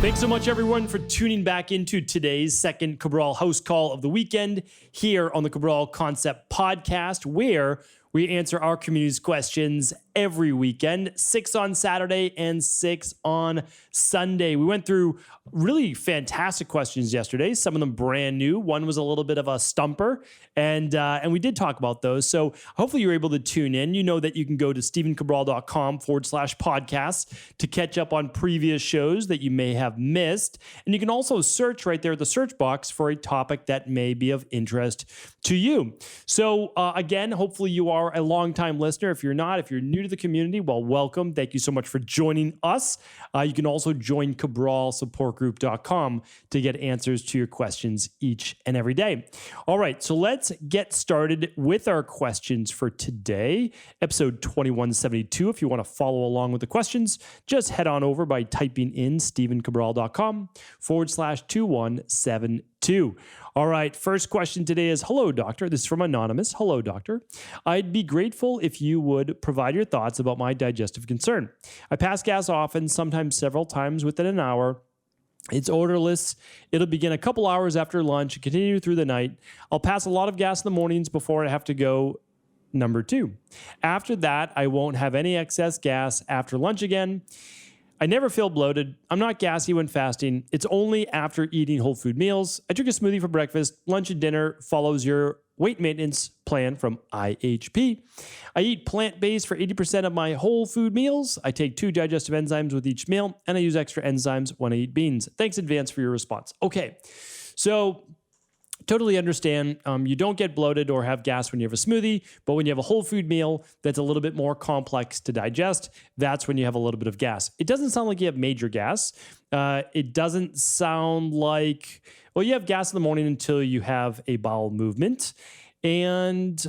Thanks so much, everyone, for tuning back into today's second Cabral HouseCall of the weekend here on the Cabral Concept Podcast, where we answer our community's questions every weekend, 6 on Saturday and 6 on Sunday. We went through really fantastic questions yesterday, some of them brand new. One was a little bit of a stumper, and we did talk about those. So hopefully you're able to tune in. You know that you can go to stephencabral.com/podcasts to catch up on previous shows that you may have missed. And you can also search right there at the search box for a topic that may be of interest to you. So again, hopefully you are a longtime listener. If you're not, if you're new to the community, well, welcome. Thank you so much for joining us. You can also join CabralSupportGroup.com to get answers to your questions each and every day. All right, so let's get started with our questions for today, episode 2172. If you want to follow along with the questions, just head on over by typing in stephencabral.com/2172. All right, first question today is, hello, doctor. This is from Anonymous. Hello, doctor. I'd be grateful if you would provide your thoughts about my digestive concern. I pass gas often, sometimes several times within an hour. It's odorless. It'll begin a couple hours after lunch and continue through the night. I'll pass a lot of gas in the mornings before I have to go. Number 2. After that, I won't have any excess gas after lunch again. I never feel bloated. I'm not gassy when fasting. It's only after eating whole food meals. I drink a smoothie for breakfast. Lunch and dinner follows your weight maintenance plan from IHP. I eat plant-based for 80% of my whole food meals. I take 2 digestive enzymes with each meal, and I use extra enzymes when I eat beans. Thanks in advance for your response. Okay, so totally understand. You don't get bloated or have gas when you have a smoothie, but when you have a whole food meal that's a little bit more complex to digest, that's when you have a little bit of gas. It doesn't sound like you have major gas. It doesn't sound like, well, you have gas in the morning until you have a bowel movement, and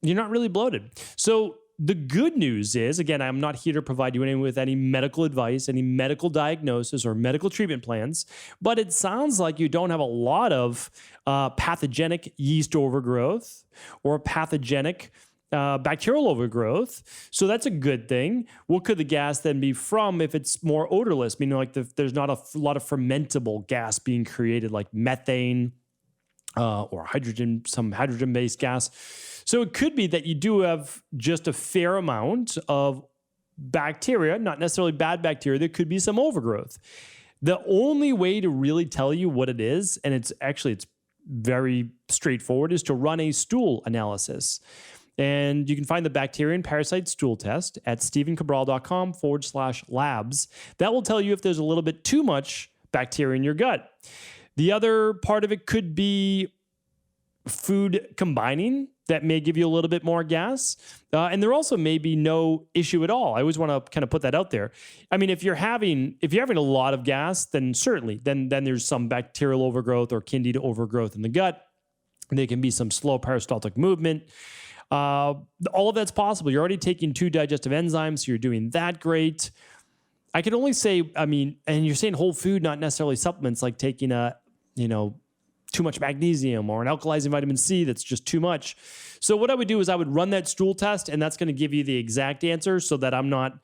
you're not really bloated. So the good news is, again, I'm not here to provide you with any medical advice, any medical diagnosis, or medical treatment plans, but it sounds like you don't have a lot of pathogenic yeast overgrowth or pathogenic bacterial overgrowth. So that's a good thing. What could the gas then be from if it's more odorless? Meaning like there's not a lot of fermentable gas being created like methane or hydrogen, some hydrogen-based gas. So it could be that you do have just a fair amount of bacteria, not necessarily bad bacteria. There could be some overgrowth. The only way to really tell you what it is, and it's very straightforward, is to run a stool analysis. And you can find the bacteria and parasite stool test at stephencabral.com/labs. That will tell you if there's a little bit too much bacteria in your gut. The other part of it could be food combining that may give you a little bit more gas. And there also may be no issue at all. I always want to kind of put that out there. I mean, if you're having a lot of gas, then certainly, then there's some bacterial overgrowth or candida overgrowth in the gut. There can be some slow peristaltic movement. All of that's possible. You're already taking 2 digestive enzymes, so you're doing that great. I can only say, I mean, and you're saying whole food, not necessarily supplements, like taking too much magnesium or an alkalizing vitamin C that's just too much. So what I would do is I would run that stool test, and that's going to give you the exact answer so that I'm not,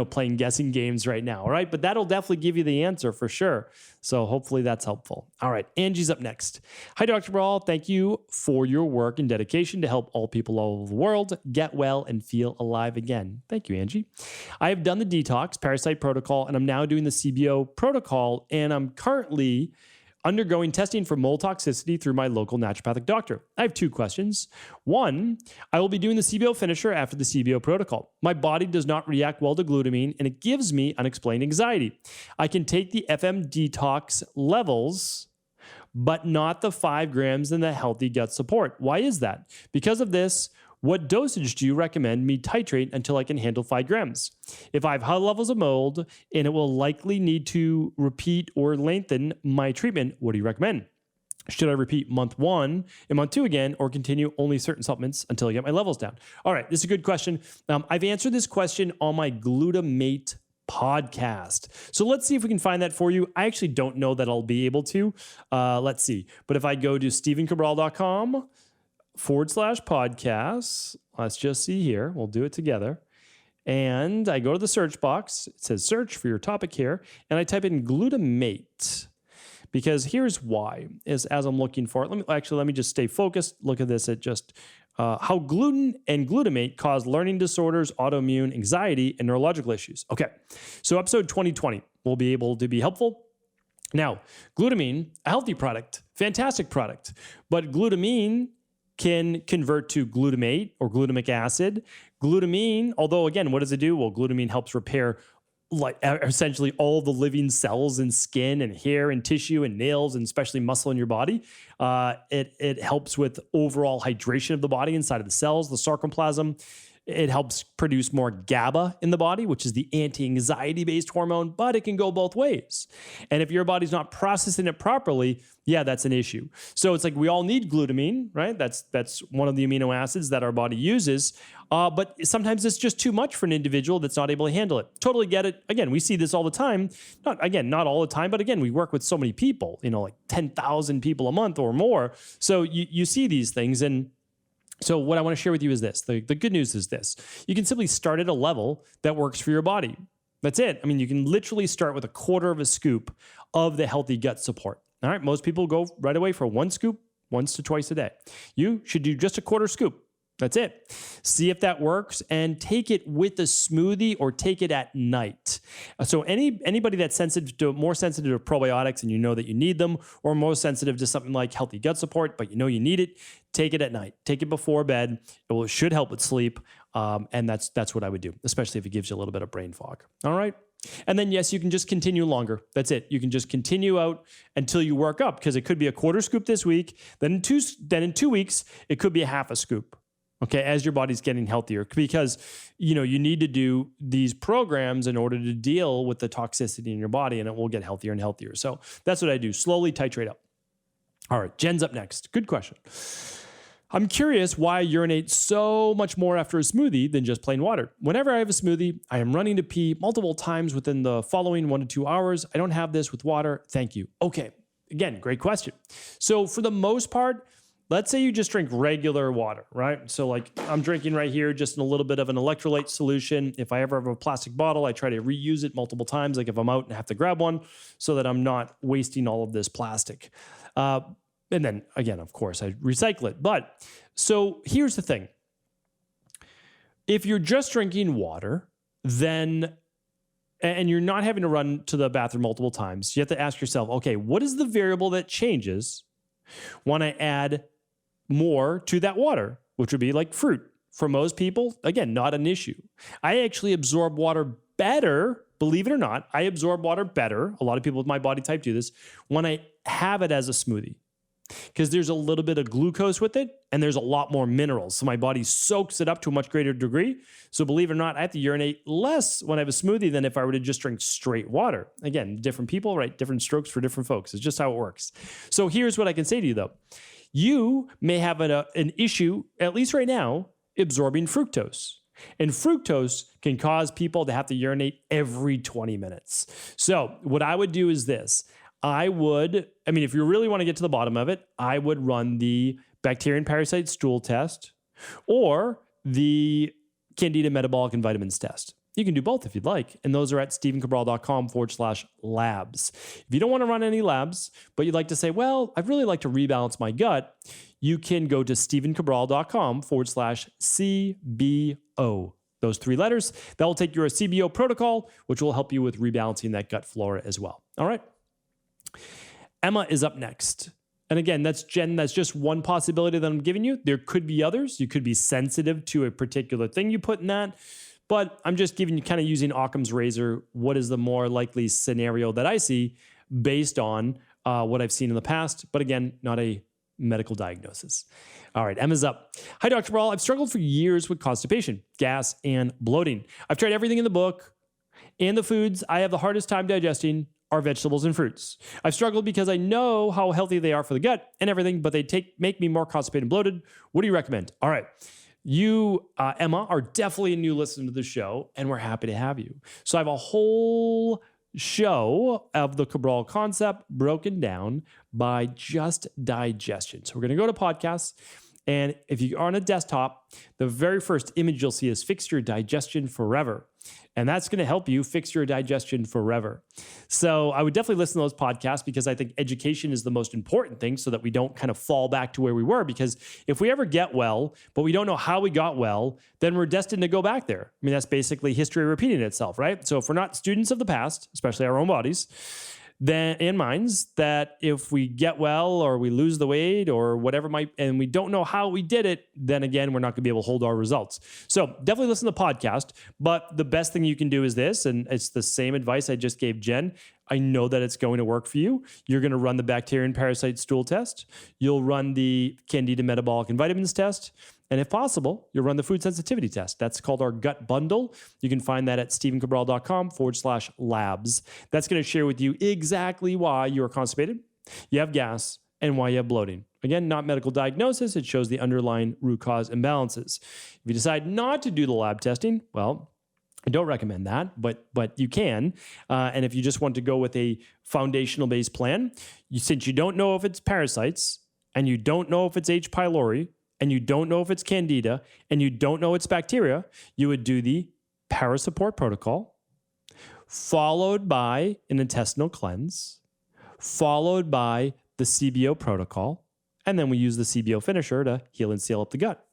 playing guessing games right now. All right. But that'll definitely give you the answer for sure. So hopefully that's helpful. All right. Angie's up next. Hi, Dr. Brawl. Thank you for your work and dedication to help all people all over the world get well and feel alive again. Thank you, Angie. I have done the detox parasite protocol, and I'm now doing the CBO protocol, and I'm currently undergoing testing for mold toxicity through my local naturopathic doctor. I have 2 questions. 1, I will be doing the CBO finisher after the CBO protocol. My body does not react well to glutamine, and it gives me unexplained anxiety. I can take the FM detox levels, but not the 5 grams in the healthy gut support. Why is that? Because of this, what dosage do you recommend me titrate until I can handle 5 grams? If I have high levels of mold and it will likely need to repeat or lengthen my treatment, what do you recommend? Should I repeat month 1 and month 2 again, or continue only certain supplements until I get my levels down? All right, this is a good question. I've answered this question on my glutamate podcast. So let's see if we can find that for you. I actually don't know that I'll be able to. Let's see. But if I go to stephencabral.com/podcasts. Let's just see here. We'll do it together. And I go to the search box. It says search for your topic here. And I type in glutamate. Because here's why, is as I'm looking for it. Let me just stay focused. Look at this at just how gluten and glutamate cause learning disorders, autoimmune, anxiety, and neurological issues. Okay, so episode 2020 will be able to be helpful. Now, glutamine, a healthy product, fantastic product, but glutamine can convert to glutamate or glutamic acid. Glutamine, although again, what does it do? Well, glutamine helps repair like essentially all the living cells in skin and hair and tissue and nails and especially muscle in your body. It helps with overall hydration of the body inside of the cells, the sarcoplasm. It helps produce more GABA in the body, which is the anti-anxiety based hormone, but it can go both ways. And if your body's not processing it properly, yeah, that's an issue. So it's like we all need glutamine, right? That's one of the amino acids that our body uses. But sometimes it's just too much for an individual that's not able to handle it. Totally get it. Again, we see this all the time. Not all the time, but again, we work with so many people, like 10,000 people a month or more. So you see these things. And so what I want to share with you is this. The good news is this. You can simply start at a level that works for your body. That's it. I mean, you can literally start with a quarter of a scoop of the healthy gut support. All right. Most people go right away for one scoop once to twice a day. You should do just a quarter scoop. That's it. See if that works and take it with a smoothie or take it at night. So anybody that's more sensitive to probiotics and you know that you need them, or more sensitive to something like healthy gut support, but you know you need it, take it at night. Take it before bed. It should help with sleep. And that's what I would do, especially if it gives you a little bit of brain fog. All right. And then, yes, you can just continue longer. That's it. You can just continue out until you work up, because it could be a quarter scoop this week. Then in 2 weeks, it could be a half a scoop. Okay, as your body's getting healthier, because you need to do these programs in order to deal with the toxicity in your body, and it will get healthier and healthier. So that's what I do. Slowly titrate up. All right, Jen's up next. Good question. I'm curious why I urinate so much more after a smoothie than just plain water. Whenever I have a smoothie, I am running to pee multiple times within the following 1 to 2 hours. I don't have this with water. Thank you. Okay, again, great question. So for the most part, let's say you just drink regular water, right? So like I'm drinking right here, just a little bit of an electrolyte solution. If I ever have a plastic bottle, I try to reuse it multiple times. Like if I'm out and have to grab one, so that I'm not wasting all of this plastic. And then again, of course, I recycle it. But so here's the thing. If you're just drinking water, then, and you're not having to run to the bathroom multiple times, you have to ask yourself, okay, what is the variable that changes when I add more to that water, which would be like fruit? For most people, again, not an issue. I actually absorb water better, believe it or not. I absorb water better. A lot of people with my body type do this when I have it as a smoothie, because there's a little bit of glucose with it and there's a lot more minerals. So my body soaks it up to a much greater degree. So believe it or not, I have to urinate less when I have a smoothie than if I were to just drink straight water. Again, different people, right? Different strokes for different folks. It's just how it works. So here's what I can say to you though. You may have an issue, at least right now, absorbing fructose. And fructose can cause people to have to urinate every 20 minutes. So what I would do is this. If you really want to get to the bottom of it, I would run the bacteria and parasite stool test or the Candida metabolic and vitamins test. You can do both if you'd like. And those are at stephencabral.com/labs. If you don't want to run any labs, but you'd like to say, well, I'd really like to rebalance my gut, you can go to stephencabral.com/CBO. Those 3 letters. That will take you a CBO protocol, which will help you with rebalancing that gut flora as well. All right. Emma is up next. And again, that's just one possibility that I'm giving you. There could be others. You could be sensitive to a particular thing you put in that. But I'm just giving you, kind of using Occam's razor, what is the more likely scenario that I see based on what I've seen in the past. But again, not a medical diagnosis. All right, Emma's up. Hi, Dr. Bral. I've struggled for years with constipation, gas, and bloating. I've tried everything in the book, and the foods I have the hardest time digesting are vegetables and fruits. I've struggled because I know how healthy they are for the gut and everything, but they make me more constipated and bloated. What do you recommend? All right. You, Emma, are definitely a new listener to the show, and we're happy to have you. So I have a whole show of the Cabral concept broken down by just digestion. So we're going to go to podcasts, And if you are on a desktop, the very first image you'll see is Fix Your Digestion Forever. And that's going to help you fix your digestion forever. So I would definitely listen to those podcasts because I think education is the most important thing so that we don't kind of fall back to where we were. Because if we ever get well, but we don't know how we got well, then we're destined to go back there. I mean, that's basically history repeating itself, right? So if we're not students of the past, especially our own bodies, then in minds that if we get well or we lose the weight or whatever and we don't know how we did it, then again, we're not going to be able to hold our results. So definitely listen to the podcast, but the best thing you can do is this, and it's the same advice I just gave Jen. I know that it's going to work for you. You're going to run the bacteria and parasite stool test. You'll run the Candida metabolic and vitamins test. And if possible, you'll run the food sensitivity test. That's called our gut bundle. You can find that at stephencabral.com/labs. That's going to share with you exactly why you are constipated, you have gas, and why you have bloating. Again, not medical diagnosis. It shows the underlying root cause imbalances. If you decide not to do the lab testing, well, I don't recommend that, but you can. And if you just want to go with a foundational-based plan, since you don't know if it's parasites, and you don't know if it's H. pylori, and you don't know if it's Candida, and you don't know it's bacteria, you would do the Parasupport protocol, followed by an intestinal cleanse, followed by the CBO protocol, and then we use the CBO finisher to heal and seal up the gut.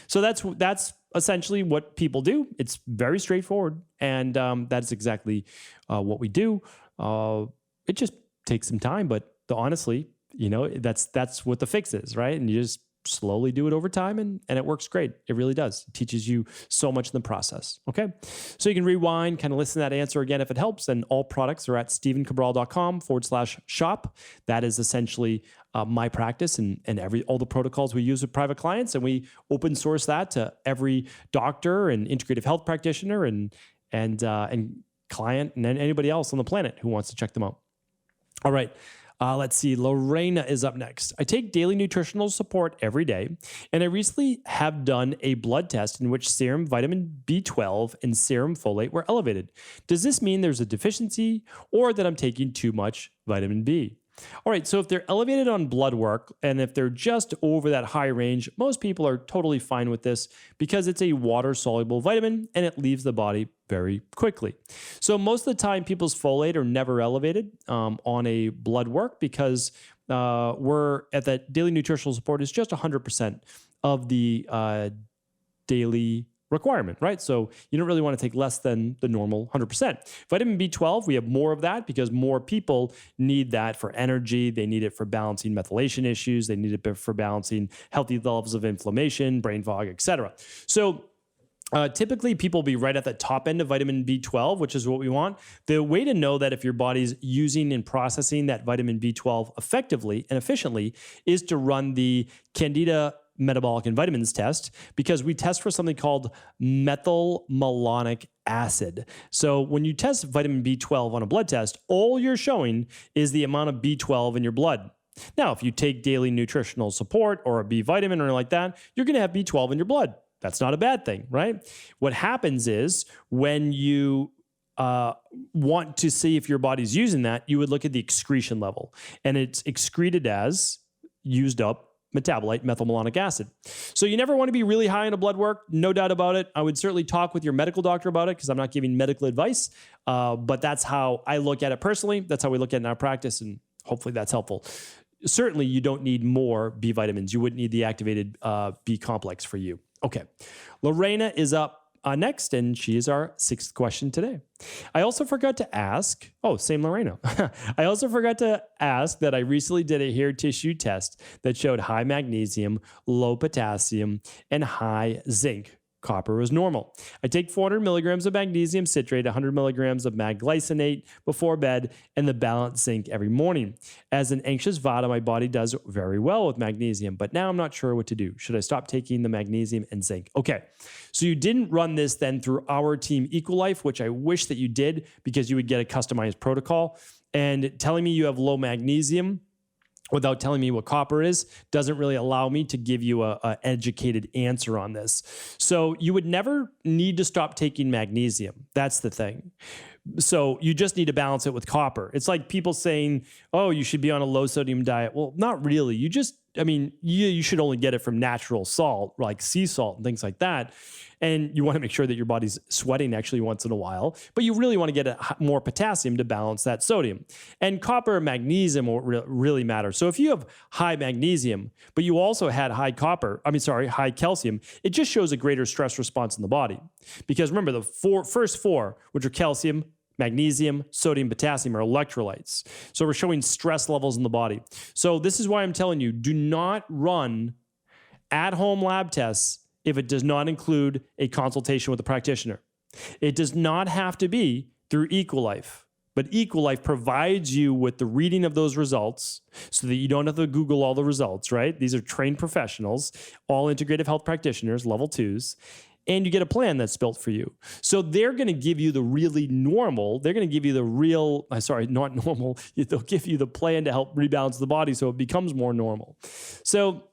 So that's essentially what people do. It's very straightforward, and that's exactly what we do. It just takes some time, but honestly, that's what the fix is, right? And you just slowly do it over time, and it works great. It really does. It teaches you so much in the process. Okay. So you can rewind, kind of listen to that answer again if it helps. And all products are at stephencabral.com/shop. That is essentially my practice and all the protocols we use with private clients. And we open source that to every doctor and integrative health practitioner and client and anybody else on the planet who wants to check them out. All right. Let's see. Lorena is up next. I take daily nutritional support every day, and I recently have done a blood test in which serum vitamin B12 and serum folate were elevated. Does this mean there's a deficiency or that I'm taking too much vitamin B? All right, so if they're elevated on blood work and if they're just over that high range, most people are totally fine with this because it's a water-soluble vitamin and it leaves the body very quickly. So most of the time, people's folate are never elevated on a blood work because we're at that daily nutritional support is just 100% of the daily requirement, right? So you don't really want to take less than the normal 100%. Vitamin B12, we have more of that because more people need that for energy. They need it for balancing methylation issues. They need it for balancing healthy levels of inflammation, brain fog, etc. So typically, people will be right at the top end of vitamin B12, which is what we want. The way to know that if your body's using and processing that vitamin B12 effectively and efficiently is to run the Candida metabolic and vitamins test, because we test for something called methylmalonic acid. So when you test vitamin B12 on a blood test, all you're showing is the amount of B12 in your blood. Now, if you take daily nutritional support or a B vitamin or like that, you're going to have B12 in your blood. That's not a bad thing, right? What happens is when you want to see if your body's using that, you would look at the excretion level, and it's excreted as used up metabolite, methylmalonic acid. So you never want to be really high on a blood work, no doubt about it. I would certainly talk with your medical doctor about it because I'm not giving medical advice, but that's how I look at it personally. That's how we look at it in our practice, and hopefully that's helpful. Certainly, you don't need more B vitamins. You wouldn't need the activated B complex for you. Okay. Lorena is up next, and she is our 6th question today. I also forgot to ask, same Lorena. I also forgot to ask that I recently did a hair tissue test that showed high magnesium, low potassium, and high zinc. Copper was normal. I take 400 milligrams of magnesium citrate, 100 milligrams of magglycinate before bed, and the balanced zinc every morning. As an anxious Vata, my body does very well with magnesium, but now I'm not sure what to do. Should I stop taking the magnesium and zinc? Okay, so you didn't run this then through our team EqualLife, which I wish that you did because you would get a customized protocol. And telling me you have low magnesium without telling me what copper is doesn't really allow me to give you an educated answer on this. So you would never need to stop taking magnesium. That's the thing. So you just need to balance it with copper. It's like people saying, you should be on a low sodium diet. Well, not really. You just I mean, you should only get it from natural salt, like sea salt and things like that. And you want to make sure that your body's sweating actually once in a while, but you really want to get more potassium to balance that sodium. And copper and magnesium will really matter. So if you have high magnesium, but you also had high calcium, it just shows a greater stress response in the body. Because remember, the first four, which are calcium, magnesium, sodium, potassium, are electrolytes. So we're showing stress levels in the body. So this is why I'm telling you, do not run at-home lab tests if it does not include a consultation with a practitioner. It does not have to be through Equilife, but Equilife provides you with the reading of those results so that you don't have to Google all the results, right? These are trained professionals, all integrative health practitioners, level 2s. And you get a plan that's built for you. So they're going to give you the really normal. They're going to give you the real, not normal. They'll give you the plan to help rebalance the body so it becomes more normal. So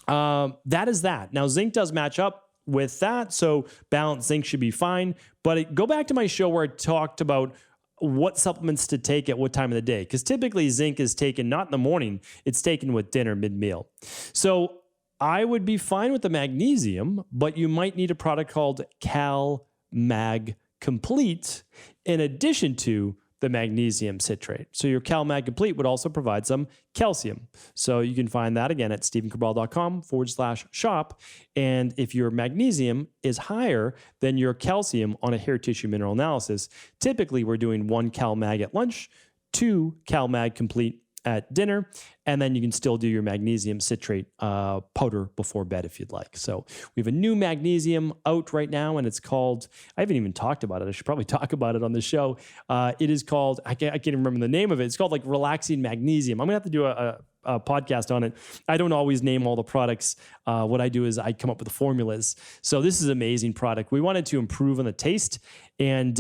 that is that. Now, zinc does match up with that. So balanced zinc should be fine. But go back to my show where I talked about what supplements to take at what time of the day. Because typically zinc is taken not in the morning. It's taken with dinner, mid-meal. So I would be fine with the magnesium, but you might need a product called Cal Mag Complete in addition to the magnesium citrate. So your Cal Mag Complete would also provide some calcium. So you can find that again at stephencabral.com/shop. And if your magnesium is higher than your calcium on a hair tissue mineral analysis, typically we're doing 1 Cal Mag at lunch, 2 Cal Mag Complete at dinner, and then you can still do your magnesium citrate powder before bed if you'd like. So we have a new magnesium out right now, and it's called, I haven't even talked about it. I should probably talk about it on the show. It is called, I can't even remember the name of it. It's called like Relaxing Magnesium. I'm gonna have to do a podcast on it. I don't always name all the products. What I do is I come up with the formulas. So this is an amazing product. We wanted to improve on the taste and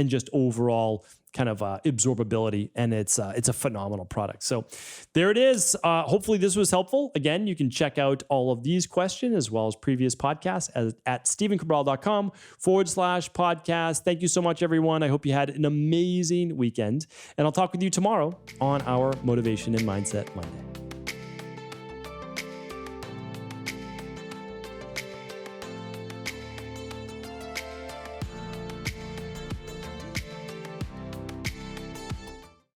just overall kind of absorbability, and it's a phenomenal product. So there it is. Hopefully this was helpful. Again, you can check out all of these questions as well as previous podcasts at stephencabral.com/podcast. Thank you so much, everyone. I hope you had an amazing weekend, and I'll talk with you tomorrow on our Motivation and Mindset Monday.